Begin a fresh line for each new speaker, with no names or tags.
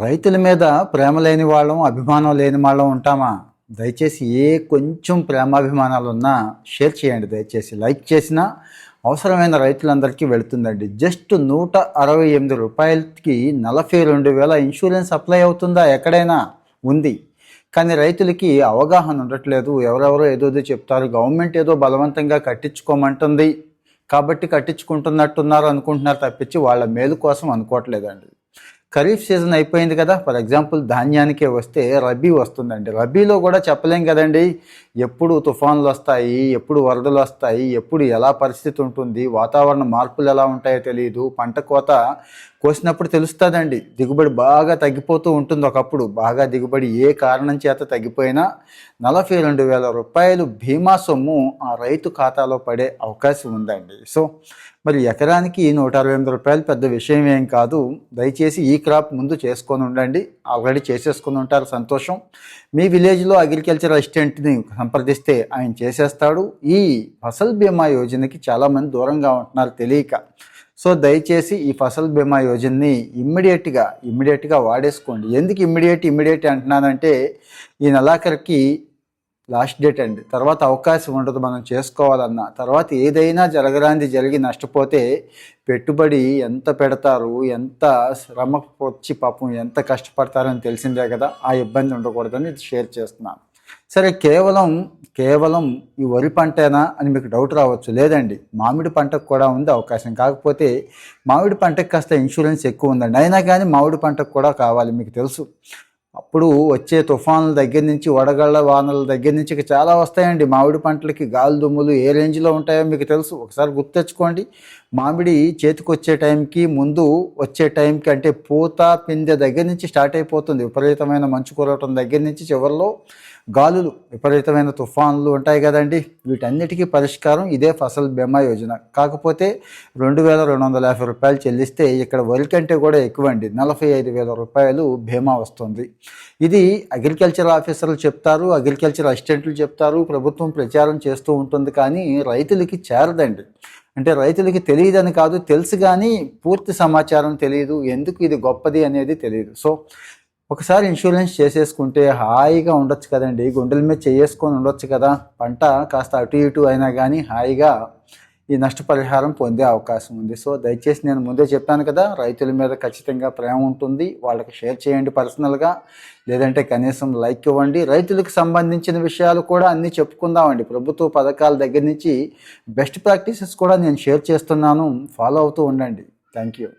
రైతుల మీద ప్రేమ లేని వాళ్ళం, అభిమానం లేని వాళ్ళం ఉంటామా? దయచేసి కొంచెం ప్రేమాభిమానాలు ఉన్నా షేర్ చేయండి. దయచేసి లైక్ చేసినా అవసరమైన రైతులందరికీ వెళుతుందండి. జస్ట్ రూ. 168కి 42,000 ఇన్సూరెన్స్ అప్లై అవుతుందా? ఎక్కడైనా ఉంది. కానీ రైతులకి అవగాహన ఉండట్లేదు. ఎవరెవరో ఏదోదో చెప్తారు. గవర్నమెంట్ ఏదో బలవంతంగా కట్టించుకోమంటుంది కాబట్టి కట్టించుకుంటున్నట్టున్నారు అనుకుంటున్నారు తప్పించి వాళ్ళ మేలు కోసం అనుకోవట్లేదండి. ఖరీఫ్ సీజన్ అయిపోయింది కదా. ఫర్ ఎగ్జాంపుల్ ధాన్యానికే వస్తే రబీ వస్తుందండి. రబీలో కూడా చెప్పలేం కదండి, ఎప్పుడు తుఫాన్లు వస్తాయి, ఎప్పుడు వరదలు వస్తాయి, ఎప్పుడు ఎలా పరిస్థితి ఉంటుంది, వాతావరణ మార్పులు ఎలా ఉంటాయో తెలియదు. పంట కోత కోసినప్పుడు తెలుస్తుందండి. దిగుబడి బాగా తగ్గిపోతూ ఉంటుంది. ఒకప్పుడు బాగా దిగుబడి ఏ కారణం చేత తగ్గిపోయినా 42,000 రూపాయలు బీమా సొమ్ము ఆ రైతు ఖాతాలో పడే అవకాశం ఉందండి. సో మరి ఎకరానికి 168 రూపాయలు పెద్ద విషయం ఏం కాదు. దయచేసి ఈ క్రాప్ ముందు చేసుకొని ఉండండి. ఆల్రెడీ చేసేసుకొని ఉంటారు, సంతోషం. మీ విలేజ్లో అగ్రికల్చర్ అసిస్టెంట్ని సంప్రదిస్తే ఆయన చేసేస్తాడు. ఈ ఫసల్ బీమా యోజనకి చాలామంది దూరంగా ఉంటున్నారు తెలియక. సో దయచేసి ఈ ఫసల్ బీమా యోజనని ఇమ్మీడియట్గా వాడేసుకోండి. ఎందుకు ఇమ్మీడియట్ అంటున్నానంటే ఈ నెలాఖరికి లాస్ట్ డేట్ అండి. తర్వాత అవకాశం ఉండదు మనం చేసుకోవాలన్నా. తర్వాత ఏదైనా జరిగి నష్టపోతే పెట్టుబడి ఎంత పెడతారు, ఎంత శ్రమ వచ్చి పాపం ఎంత కష్టపడతారని తెలిసిందే కదా. ఆ ఇబ్బంది ఉండకూడదని షేర్ చేస్తున్నాను. సరే, కేవలం ఈ వరి పంటేనా అని మీకు డౌట్ రావచ్చు. లేదండి, మామిడి పంటకు కూడా ఉంది అవకాశం. కాకపోతే మామిడి పంటకు కాస్త ఇన్సూరెన్స్ ఎక్కువ ఉందండి. అయినా కానీ మామిడి పంటకు కూడా కావాలి. మీకు తెలుసు, అప్పుడు వచ్చే తుఫానుల దగ్గర నుంచి, వడగళ్ళ వానల దగ్గర నుంచి చాలా వస్తాయండి. మామిడి పంటలకి గాలి దుమ్ములు ఏ రేంజ్లో ఉంటాయో మీకు తెలుసు. ఒకసారి గుర్తెచ్చుకోండి. మామిడి చేతికి వచ్చే టైంకి, ముందు వచ్చే టైంకి, అంటే పూత పిందె దగ్గర నుంచి స్టార్ట్ అయిపోతుంది. విపరీతమైన మంచు కురవటం దగ్గర నుంచి చివరిలో గాలులు, విపరీతమైన తుఫాన్లు ఉంటాయి కదండి. వీటన్నిటికీ పరిష్కారం ఇదే ఫసల్ బీమా యోజన. కాకపోతే 2,250 రూపాయలు చెల్లిస్తే ఇక్కడ వరి కంటే కూడా ఎక్కువండి. 45,000 రూపాయలు బీమా వస్తుంది. ఇది అగ్రికల్చర్ ఆఫీసర్లు చెప్తారు, అగ్రికల్చర్ అసిస్టెంట్లు చెప్తారు, ప్రభుత్వం ప్రచారం చేస్తూ ఉంటుంది. కానీ రైతులకి చేరదండి. అంటే రైతులకి తెలియదని కాదు, తెలుసు కానీ పూర్తి సమాచారం తెలియదు. ఎందుకు ఇది గొప్పది అనేది తెలియదు. సో ఒకసారి ఇన్సూరెన్స్ చేసేసుకుంటే హాయిగా ఉండొచ్చు కదండి. గుండెల మీద చేసుకొని ఉండొచ్చు కదా. పంట కాస్త అటు ఇటు అయినా కానీ హాయిగా ఈ నష్టపరిహారం పొందే అవకాశం ఉంది. సో దయచేసి నేను ముందే చెప్పాను కదా, రైతుల మీద ఖచ్చితంగా ప్రేమ ఉంటుంది. వాళ్ళకి షేర్ చేయండి పర్సనల్గా, లేదంటే కనీసం లైక్ ఇవ్వండి. రైతులకు సంబంధించిన విషయాలు కూడా అన్నీ చెప్పుకుందామండి. ప్రభుత్వ పథకాల దగ్గర నుంచి బెస్ట్ ప్రాక్టీసెస్ కూడా నేను షేర్ చేస్తున్నాను. ఫాలో అవుతూ ఉండండి. Thank you.